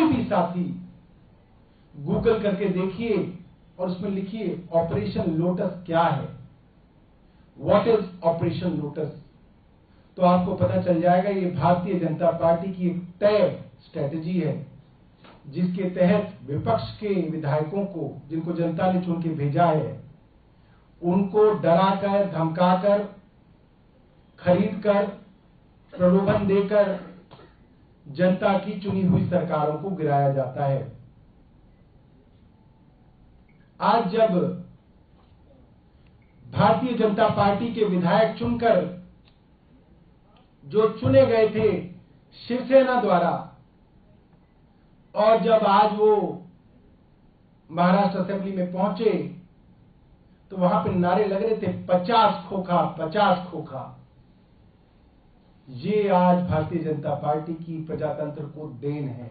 कोई भी साथी गूगल करके देखिए और उसमें लिखिए ऑपरेशन लोटस क्या है, व्हाट इज ऑपरेशन लोटस, तो आपको पता चल जाएगा ये भारतीय जनता पार्टी की एक तय स्ट्रेटेजी है, जिसके तहत विपक्ष के विधायकों को, जिनको जनता ने चुन के भेजा है, उनको डराकर, धमकाकर, खरीदकर, प्रलोभन देकर जनता की चुनी हुई सरकारों को गिराया जाता है। आज जब भारतीय जनता पार्टी के विधायक चुनकर जो चुने गए थे शिवसेना द्वारा, और जब आज वो महाराष्ट्र असेंबली में पहुंचे तो वहां पे नारे लग रहे थे 50 खोखा, 50 खोखा। ये आज भारतीय जनता पार्टी की प्रजातंत्र को देन है।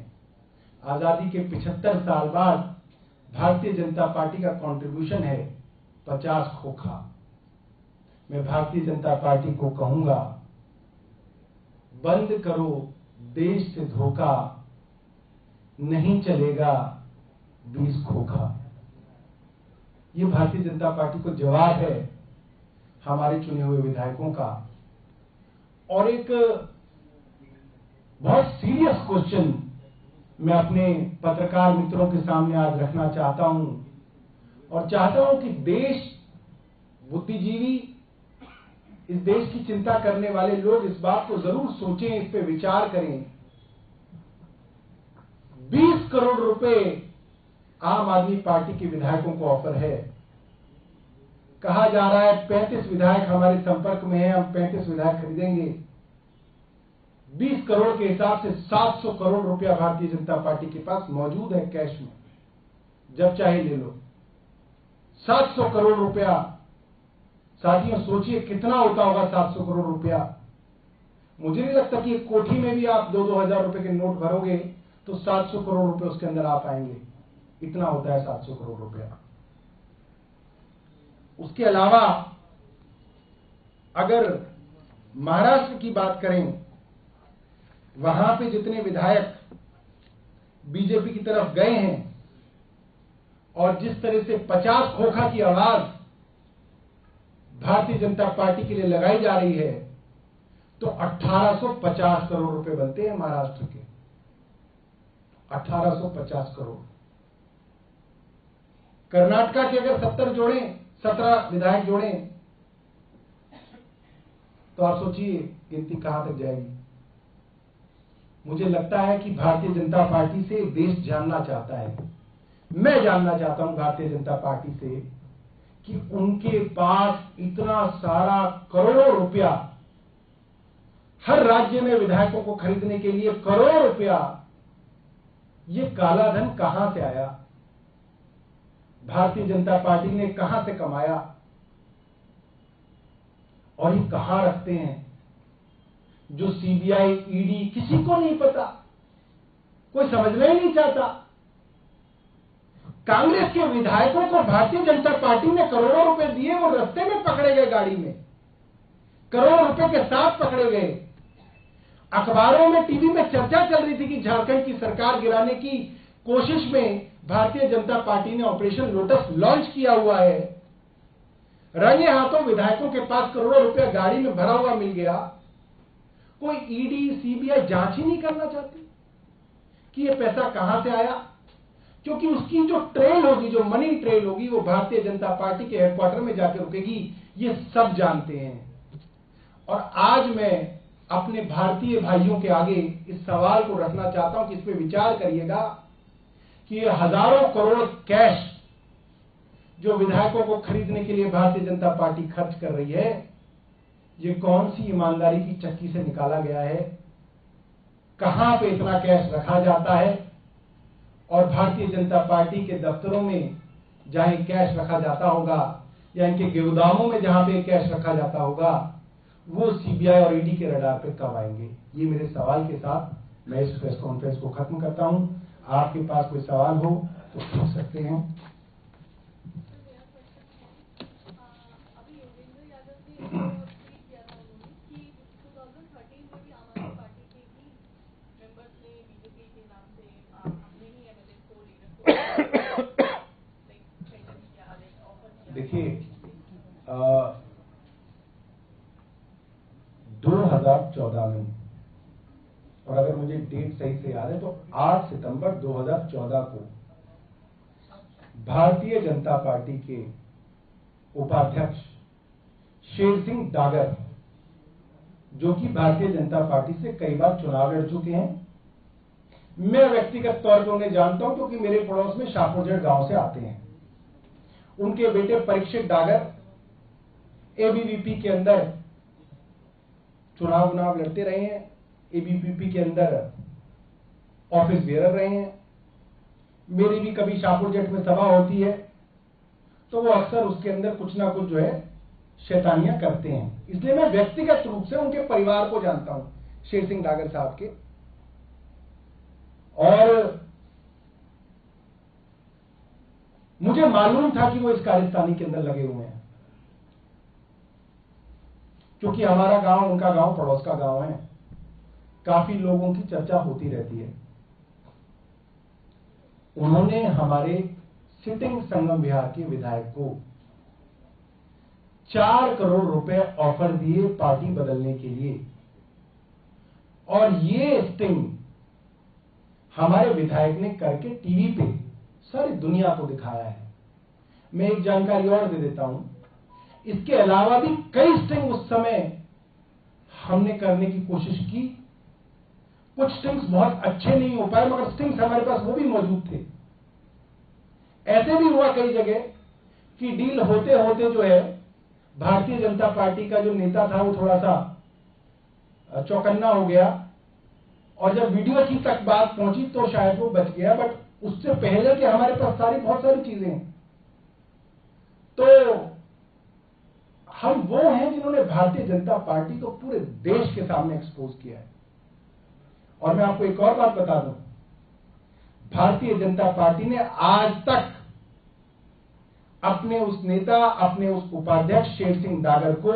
आजादी के 75 साल बाद भारतीय जनता पार्टी का कंट्रीब्यूशन है 50 खोखा। मैं भारतीय जनता पार्टी को कहूंगा, बंद करो देश से धोखा, नहीं चलेगा 20 खोखा। ये भारतीय जनता पार्टी को जवाब है हमारे चुने हुए विधायकों का। और एक बहुत सीरियस क्वेश्चन मैं अपने पत्रकार मित्रों के सामने आज रखना चाहता हूं, और चाहता हूं कि देश, बुद्धिजीवी, इस देश की चिंता करने वाले लोग इस बात को जरूर सोचें, इस पे विचार करें। 20 करोड़ रुपए आम आदमी पार्टी के विधायकों को ऑफर है। कहा जा रहा है 35 विधायक हमारे संपर्क में हैं, हम 35 विधायक खरीदेंगे। 20 करोड़ के हिसाब से 700 करोड़ रुपया भारतीय जनता पार्टी के पास मौजूद है कैश में, जब चाहे ले लो। 700 करोड़ रुपया, साथियों सोचिए कितना होता होगा 700 करोड़ रुपया। मुझे नहीं लगता कि एक कोठी में भी आप 2-2 हजार रुपए के नोट भरोगे तो 700 करोड़ रुपए उसके अंदर आ पाएंगे। इतना होता है 700 करोड़ रुपया। उसके अलावा अगर महाराष्ट्र की बात करें, वहां पे जितने विधायक बीजेपी की तरफ गए हैं और जिस तरह से 50 खोखा की आवाज भारतीय जनता पार्टी के लिए लगाई जा रही है, तो 1850 करोड़ रुपए बनते हैं महाराष्ट्र के। 1850 करोड़। कर्नाटका के अगर 17 विधायक जोड़ें तो आप सोचिए गिनती कहां तक जाएगी। मुझे लगता है कि भारतीय जनता पार्टी से देश जानना चाहता है, मैं जानना चाहता हूं भारतीय जनता पार्टी से कि उनके पास इतना सारा करोड़ों रुपया, हर राज्य में विधायकों को खरीदने के लिए करोड़ों रुपया, ये काला धन कहां से आया, भारतीय जनता पार्टी ने कहां से कमाया, और ये कहां रखते हैं, जो सीबीआई, ईडी, किसी को नहीं पता, कोई समझना ही नहीं चाहता। कांग्रेस के विधायकों को भारतीय जनता पार्टी ने करोड़ों रुपए दिए, वो रास्ते में पकड़े गए, गाड़ी में करोड़ों रुपए के साथ पकड़े गए। अखबारों में, टीवी में चर्चा चल रही थी कि झारखंड की सरकार गिराने की कोशिश में भारतीय जनता पार्टी ने ऑपरेशन लोटस लॉन्च किया हुआ है। रंगे हाथों विधायकों के पास करोड़ों रुपया गाड़ी में भरा हुआ मिल गया। कोई ईडी, सीबीआई जांच ही नहीं करना चाहती कि ये पैसा कहां से आया, क्योंकि उसकी जो ट्रेल होगी, जो मनी ट्रेल होगी, वो भारतीय जनता पार्टी के हेडक्वार्टर में जाकर रुकेगी। ये सब जानते हैं। और आज मैं अपने भारतीय भाइयों के आगे इस सवाल को रखना चाहता हूं कि इस पे विचार करिएगा कि ये हजारों करोड़ कैश जो विधायकों को खरीदने के लिए भारतीय जनता पार्टी खर्च कर रही है, ये कौन सी ईमानदारी की चक्की से निकाला गया है, कहां पे इतना कैश रखा जाता है। और भारतीय जनता पार्टी के दफ्तरों में जहां कैश रखा जाता होगा या इनके गोदामों में जहां पे कैश रखा जाता होगा, वो सीबीआई और ईडी के रडार पे कब आएंगे। ये मेरे सवाल के साथ मैं इस प्रेस कॉन्फ्रेंस को खत्म करता हूं। आपके पास कोई सवाल हो तो पूछ सकते हैं। डेट सही से याद है तो 8 सितंबर 2014 को भारतीय जनता पार्टी के उपाध्यक्ष शेर सिंह डागर, जो कि भारतीय जनता पार्टी से कई बार चुनाव लड़ चुके हैं, मैं व्यक्तिगत तौर पर उन्हें जानता हूं क्योंकि मेरे पड़ोस में शाहपुरजड़ गांव से आते हैं। उनके बेटे परीक्षित डागर एबीवीपी के अंदर चुनाव लड़ते रहे हैं, एबीवीपी के अंदर ऑफिस बेरर रहे हैं। मेरी भी कभी शाहपुरजट में सभा होती है तो वो अक्सर उसके अंदर कुछ ना कुछ जो है शैतानियां करते हैं, इसलिए मैं व्यक्तिगत रूप से उनके परिवार को जानता हूं, शेर सिंह डागर साहब के। और मुझे मालूम था कि वो इस कारस्तानी के अंदर लगे हुए हैं, क्योंकि हमारा गांव उनका गांव पड़ोस का गांव है, काफी लोगों की चर्चा होती रहती है। उन्होंने हमारे सिटिंग संगम विहार के विधायक को 4 करोड़ रुपए ऑफर दिए पार्टी बदलने के लिए, और ये स्टिंग हमारे विधायक ने करके टीवी पे सारी दुनिया को दिखाया है। मैं एक जानकारी और दे देता हूं, इसके अलावा भी कई स्टिंग उस समय हमने करने की कोशिश की। कुछ स्टिंग्स बहुत अच्छे नहीं हो पाए, मगर स्टिंग्स हमारे पास वो भी मौजूद थे। ऐसे भी हुआ कई जगह कि डील होते होते जो है भारतीय जनता पार्टी का जो नेता था वो थोड़ा सा चौकन्ना हो गया, और जब वीडियो की तक बात पहुंची तो शायद वो बच गया, बट उससे पहले कि हमारे पास बहुत सारी चीजें हैं। तो हम वो हैं जिन्होंने भारतीय जनता पार्टी को पूरे देश के सामने एक्सपोज किया है। और मैं आपको एक और बात बता दूं, भारतीय जनता पार्टी ने आज तक अपने उस नेता, अपने उस उपाध्यक्ष शेर सिंह डागर को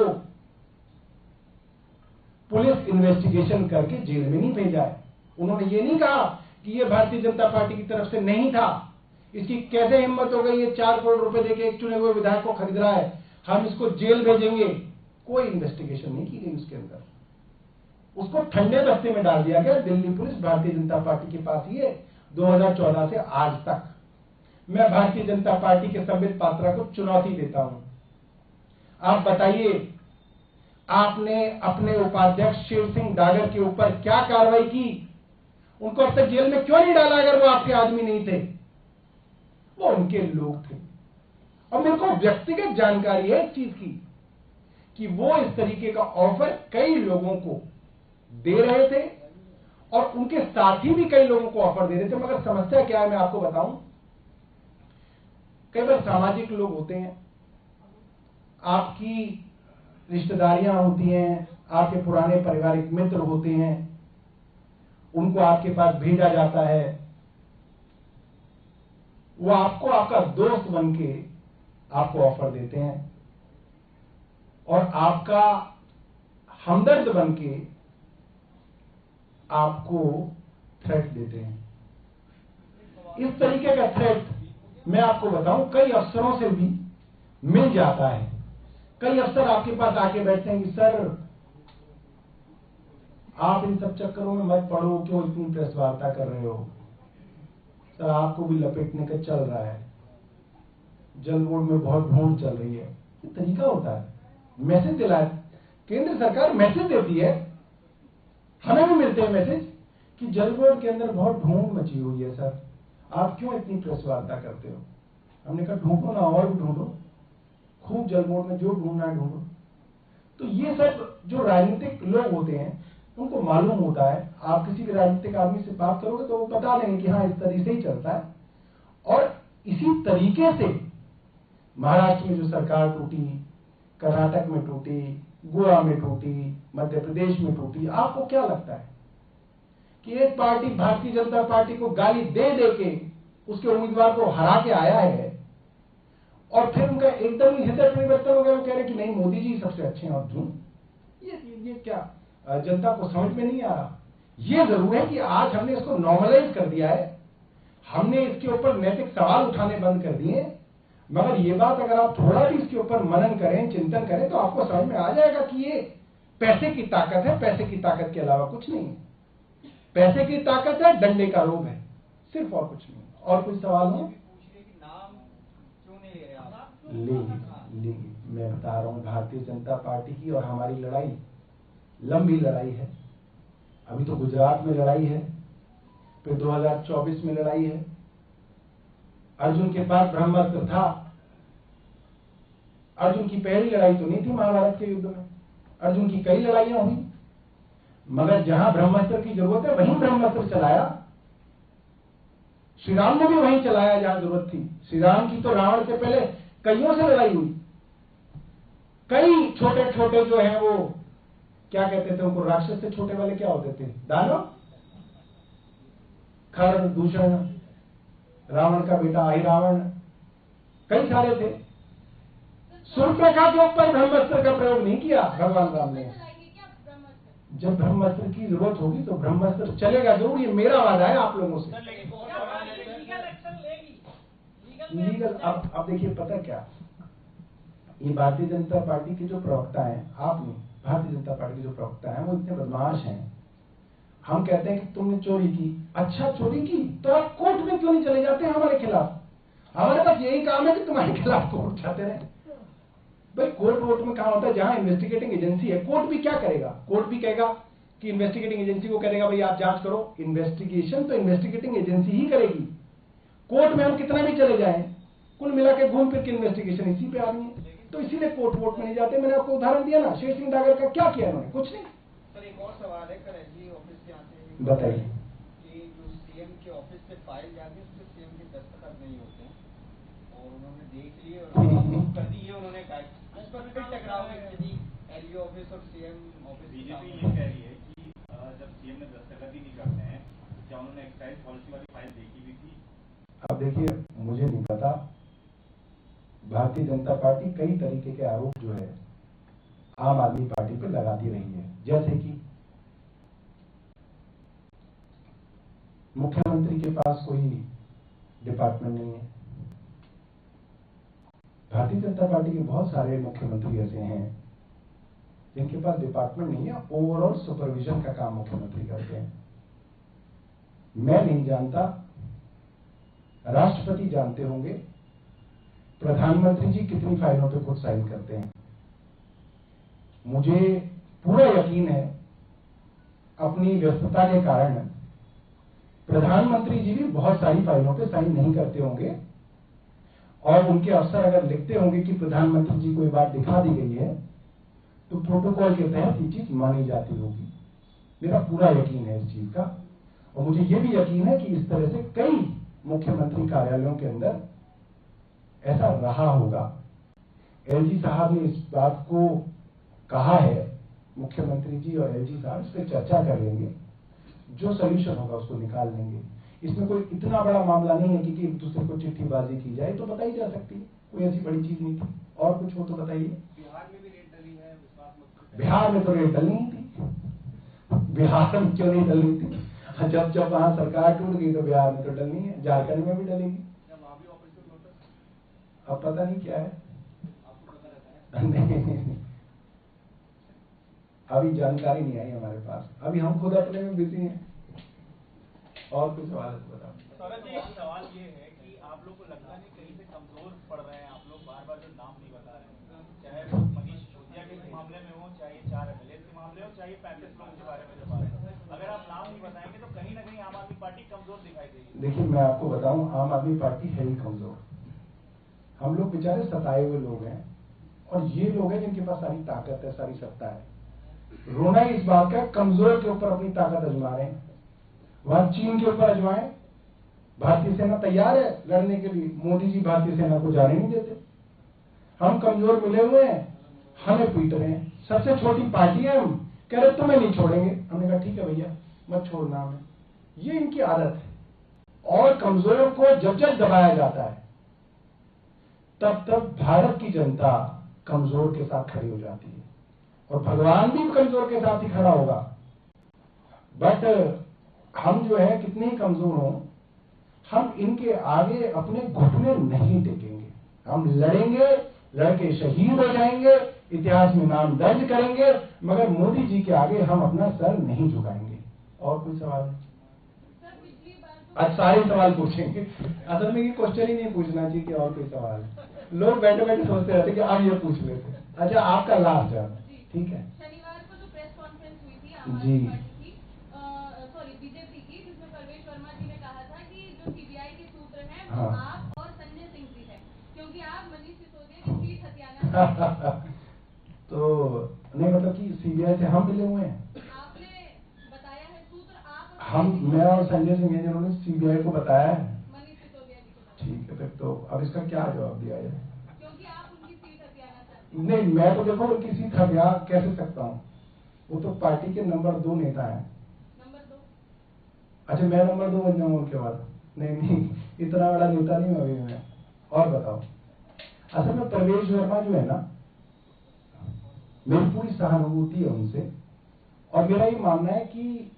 पुलिस इन्वेस्टिगेशन करके जेल में नहीं भेजा है। उन्होंने ये नहीं कहा कि ये भारतीय जनता पार्टी की तरफ से नहीं था, इसकी कैसे हिम्मत हो गई, ये 4 करोड़ रुपए देके एक चुने हुए विधायक को खरीद रहा है, हम इसको जेल भेजेंगे। कोई इन्वेस्टिगेशन नहीं की गई उसके अंदर, उसको ठंडे बस्ते में डाल दिया गया। दिल्ली पुलिस भारतीय जनता पार्टी के पास ही है 2014 से आज तक। मैं भारतीय जनता पार्टी के संबित पात्रा को चुनौती देता हूं, आप बताइए आपने अपने उपाध्यक्ष शेर सिंह डागर के ऊपर क्या कार्रवाई की? उनको अब तक जेल में क्यों नहीं डाला अगर वो आपके आदमी नहीं थे? वो उनके लोग थे। और मेरे को व्यक्तिगत जानकारी है इस चीज की कि वो इस तरीके का ऑफर कई लोगों को दे रहे थे, और उनके साथी भी कई लोगों को ऑफर दे रहे थे। मगर समस्या क्या है मैं आपको बताऊं, कई बार सामाजिक लोग होते हैं, आपकी रिश्तेदारियां होती हैं, आपके पुराने पारिवारिक मित्र होते हैं, उनको आपके पास भेजा जाता है, वो आपको आपका दोस्त बन के आपको ऑफर देते हैं और आपका हमदर्द बन के आपको थ्रेट देते हैं। इस तरीके का थ्रेट मैं आपको बताऊं कई अफसरों से भी मिल जाता है। कई अफसर आपके पास आके बैठते हैं कि सर आप इन सब चक्करों में मत पड़ो, क्यों इतनी प्रेस वार्ता कर रहे हो, सर आपको भी लपेटने का चल रहा है, जल बोर्ड में बहुत ढूंढ चल रही है। ये तरीका होता है, मैसेज दिलाए, केंद्र सरकार मैसेज देती है, हमें भी मिलते हैं मैसेज कि जल बोर्ड के अंदर बहुत ढूंढ मची हुई है, सर आप क्यों इतनी प्रेस वार्ता करते हो? हमने कहा ढूंढो ना, और भी ढूंढो, खूब जल बोर्ड में जो ढूंढना है ढूंढो। तो ये सब जो राजनीतिक लोग होते हैं उनको मालूम होता है, आप किसी भी राजनीतिक आदमी से बात करोगे तो वो बता देंगे कि हाँ इस तरीके से ही चलता है। और इसी तरीके से महाराष्ट्र में जो सरकार टूटी, कर्नाटक में टूटी, गोवा में टूटी, मध्य प्रदेश में टूटी, आपको क्या लगता है कि एक पार्टी भारतीय जनता पार्टी को गाली दे दे के उसके उम्मीदवार को हरा के आया है और फिर उनका एकदम ही हृदय परिवर्तन हो गया, वो कह रहे कि नहीं मोदी जी सबसे अच्छे हैं और झूठ? ये क्या जनता को समझ में नहीं आ रहा। ये जरूर है कि आज हमने इसको नॉर्मलाइज कर दिया है, हमने इसके ऊपर नैतिक सवाल उठाने बंद कर दिए, मगर ये बात अगर आप थोड़ा भी इसके ऊपर मनन करें, चिंतन करें तो आपको समझ में आ जाएगा कि ये पैसे की ताकत है, पैसे की ताकत के अलावा कुछ नहीं है। पैसे की ताकत है, डंडे का रोब है, सिर्फ और कुछ नहीं। और कुछ सवाल हो? लेंगे। मैं बता रहा हूं, भारतीय जनता पार्टी की और हमारी लड़ाई लंबी लड़ाई है। अभी तो गुजरात में लड़ाई है, फिर 2024 में लड़ाई है। अर्जुन के पास ब्रह्मास्त्र था। अर्जुन की पहली लड़ाई तो नहीं थी महाभारत के युद्ध में, अर्जुन की कई लड़ाइयां हुई, मगर जहां ब्रह्मास्त्र की जरूरत है वहीं ब्रह्मास्त्र चलाया। श्री राम ने भी वहीं चलाया जहां जरूरत थी। श्री राम की तो रावण से पहले कईयों से लड़ाई हुई। कई छोटे छोटे जो हैं वो क्या कहते थे उनको, राक्षस से छोटे वाले क्या होते थे, दानव, खर, दूषण, रावण का बेटा अहिरावण, कई सारे थे। सूर्यप्रखा के ऊपर ब्रह्मास्त्र का प्रयोग नहीं किया भगवान राम ने। जब ब्रह्मास्त्र की जरूरत होगी तो ब्रह्मास्त्र चलेगा जरूर, ये मेरा वादा है आप लोगों से। लीगल अब देखिए, पता क्या, ये भारतीय जनता पार्टी के जो प्रवक्ता हैं, आप नहीं, भारतीय जनता पार्टी के जो प्रवक्ता हैं वो इतने बदमाश हैं। हम कहते हैं कि तुमने चोरी की, अच्छा चोरी की तो आप कोर्ट में क्यों नहीं चले जाते हमारे खिलाफ? हमारे पास यही काम है कि तुम्हारे खिलाफ कोर्ट जाते रहे। भाई कोर्ट वोट में कहा होता है, जहां इन्वेस्टिगेटिंग एजेंसी है, कोर्ट भी क्या करेगा? कोर्ट भी कहेगा कि इन्वेस्टिगेटिंग एजेंसी को कहेगा भाई आप जांच करो। इन्वेस्टिगेशन तो इन्वेस्टिगेटिंग एजेंसी ही करेगी। कोर्ट में हम कितना भी चले जाएं, कुल मिला के घूम फिर के इन्वेस्टिगेशन इसी पे आ रही है, तो इसीलिए कोर्ट वोट में नहीं जाते। मैंने आपको उदाहरण दिया ना, शेर सिंह डागर का क्या किया इन्होंने, कुछ नहीं। सर एक और सवाल है, कल एसडी ऑफिस से आते बताइए कि जो सीएम के ऑफिस से फाइल जाती है उसमें सीएम के दस्तखत नहीं होते हैं, और उन्होंने देख लिए और कर दी है, उन्होंने कहा इस पर फिर टकराव की स्थिति एलजी ऑफिस और सीएम ऑफिस। बीजेपी ये कह रही है कि जब सीएम ने दस्तखत ही नहीं करते हैं, क्या उन्होंने एक्साइज पॉलिसी वाली फाइल देखी भी थी? अब देखिए, मुझे नहीं पता। भारतीय जनता पार्टी कई तरीके के आरोप जो है आम आदमी पार्टी पे लगाती रही है, जैसे कि मुख्यमंत्री के पास कोई डिपार्टमेंट नहीं है। भारतीय जनता पार्टी के बहुत सारे मुख्यमंत्री ऐसे हैं जिनके पास डिपार्टमेंट नहीं है, ओवरऑल सुपरविजन का काम मुख्यमंत्री करते हैं। मैं नहीं जानता, राष्ट्रपति जानते होंगे, प्रधानमंत्री जी कितनी फाइलों पे खुद साइन करते हैं। मुझे पूरा यकीन है अपनी व्यस्तता के कारण प्रधानमंत्री जी भी बहुत सारी फाइलों पे साइन नहीं करते होंगे, और उनके अफसर अगर लिखते होंगे कि प्रधानमंत्री जी को ये बात दिखा दी गई है तो प्रोटोकॉल के तहत ये चीज मानी जाती होगी। मेरा पूरा यकीन है इस चीज का, और मुझे ये भी यकीन है कि इस तरह से कई मुख्यमंत्री कार्यालयों के अंदर ऐसा रहा होगा। एलजी साहब ने इस बात को कहा है, मुख्यमंत्री जी और एलजी साहब इस पर चर्चा कर लेंगे, जो सोल्यूशन होगा उसको निकाल लेंगे। इसमें कोई इतना बड़ा मामला नहीं है कि एक दूसरे को चिट्ठीबाजी की जाए, तो बताई जा सकती है, कोई ऐसी बड़ी चीज नहीं थी। और कुछ हो तो बताइए। बिहार में भी रेट डली है, बिहार में तो रेट डलनी ही थी, बिहार में क्यों नहीं डलनी थी? जब वहां सरकार टूट गई तो बिहार में तो डलनी है, झारखंड में भी डलेगी। अब पता नहीं क्या है, नहीं, अभी जानकारी नहीं आई हमारे पास, अभी हम खुद अपने में बिजी हैं। और कुछ सवाल है बताओ। सौरभ जी, सवाल ये है कि आप लोग को लगता है कहीं से कमजोर पड़ रहे हैं, आप लोग बार बार जो नाम नहीं बता रहे हैं, चाहे वो मनीष सिसोदिया के मामले में हो, चाहे 4 एमएलए के मामले हो, चाहे 35 लोगों के बारे में जब आ रहे हैं, अगर आप नाम नहीं बताएंगे तो कहीं ना कहीं आम आदमी पार्टी कमजोर दिखाई देगी। देखिए, मैं आपको बताऊं, आम आदमी पार्टी है ही कमजोर। हम लोग बेचारे सताए हुए लोग हैं, और ये लोग हैं जिनके पास सारी ताकत है, सारी सत्ता है। रोना ही इस बात का, कमजोर के ऊपर अपनी ताकत आजमा रहे हैं। वहां चीन के ऊपर आजमाएं, भारतीय सेना तैयार है लड़ने के लिए, मोदी जी भारतीय सेना को जाने नहीं देते। हम कमजोर मिले हुए हैं, हमें पीट रहे हैं। सबसे छोटी पार्टी है, हम कह रहे तुम्हें नहीं छोड़ेंगे। हमने कहा ठीक है भैया, मत छोड़ना हमें। ये इनकी आदत है। और कमजोरों को जब जब दबाया जाता है तब तब भारत की जनता कमजोर के साथ खड़ी हो जाती है, और भगवान भी कमजोर के साथ ही खड़ा होगा। बट हम जो है कितने ही कमजोर हों, हम इनके आगे अपने घुटने नहीं टेकेंगे। हम लड़ेंगे, लड़के शहीद हो जाएंगे, इतिहास में नाम दर्ज करेंगे, मगर मोदी जी के आगे हम अपना सर नहीं झुकाएंगे। और कोई सवाल है? आज सारे सवाल पूछेंगे। असल में ये क्वेश्चन ही नहीं पूछना चाहिए कि और कोई सवाल है। लोग बैठे बैठे सोचते रहते कि अब ये पूछ लेते। अच्छा, आपका लास्ट है, ठीक है। शनिवार को जो प्रेस कॉन्फ्रेंस हुई थी आम जी। आदमी पार्टी की, सॉरी बीजेपी की, जिसमें परवेश वर्मा जी ने कहा था कि जो सीबीआई के सूत्र हैं वो हाँ। आप और संजय सिंह जी हैं, क्योंकि आप मनीष सिसोदिया की सीट हथियाना चाहते हैं। तो नहीं, मतलब कि सीबीआई से हम मिले हुए हैं। आपने बताया है सूत्र आप और हम, संजय सिंह मैं और संजय सिंह हैं जिन्होंने सीबीआई को बताया है। मनीष सिसोदिया जी को बताया। ठीक है, फिर तो अब इसका क्या जवाब दिया जाए? क्योंकि आप उनकी सीट हथियाना चाहते हैं। नहीं, मैं तो देखो किसी हथियार कैसे सकता हूँ, वो तो पार्टी के नंबर 2 नेता हैं। नंबर 2। अच्छा, मैं नंबर 2 बन जाऊँ उनके बाद? नहीं, इतना बड़ा नेता नहीं हूँ अभी मैं। और बताओ, असल में परवेश वर्मा जो है ना, मेरी पूरी सहानुभूति है उनसे, और मेरा ये मानना है कि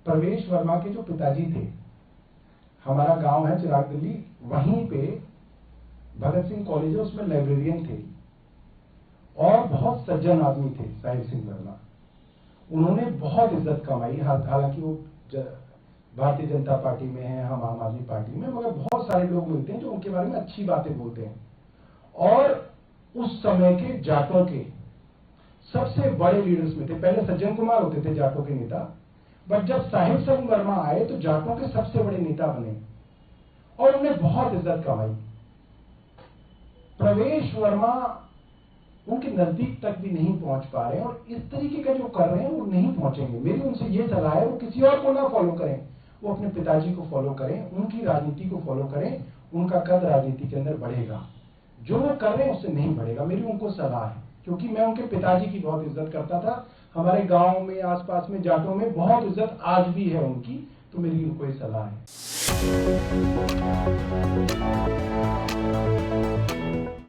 परवेश वर्मा के जो पिताजी थे, हमारा गांव है चिराग दिल्ली, वहीं पे भगत सिंह कॉलेज है, उसमें लाइब्रेरियन थे और बहुत सज्जन आदमी थे साहिब सिंह वर्मा। उन्होंने बहुत इज्जत कमाई, हालांकि वो भारतीय जनता पार्टी में है, हम आम आदमी पार्टी में, मगर बहुत सारे लोग मिलते हैं जो उनके बारे में अच्छी बातें बोलते हैं। और उस समय के जाटों के सबसे बड़े लीडर्स में थे। पहले सज्जन कुमार होते थे जाटों के नेता, बट जब साहिब सिंह वर्मा आए तो जाटों के सबसे बड़े नेता बने और उन्हें बहुत इज्जत कमाई। प्रवेश वर्मा उनके नजदीक तक भी नहीं पहुंच पा रहे हैं, और इस तरीके का जो कर रहे हैं वो नहीं पहुंचेंगे। मेरी उनसे ये सलाह है, वो किसी और को ना फॉलो करें, वो अपने पिताजी को फॉलो करें, उनकी राजनीति को फॉलो करें, उनका कद राजनीति के अंदर बढ़ेगा। जो वो कर रहे हैं उससे नहीं बढ़ेगा, मेरी उनको सलाह है। क्योंकि मैं उनके पिताजी की बहुत इज्जत करता था, हमारे गांव में आसपास में जाटों में बहुत इज्जत आज भी है उनकी, तो मेरी उनको ये सलाह है।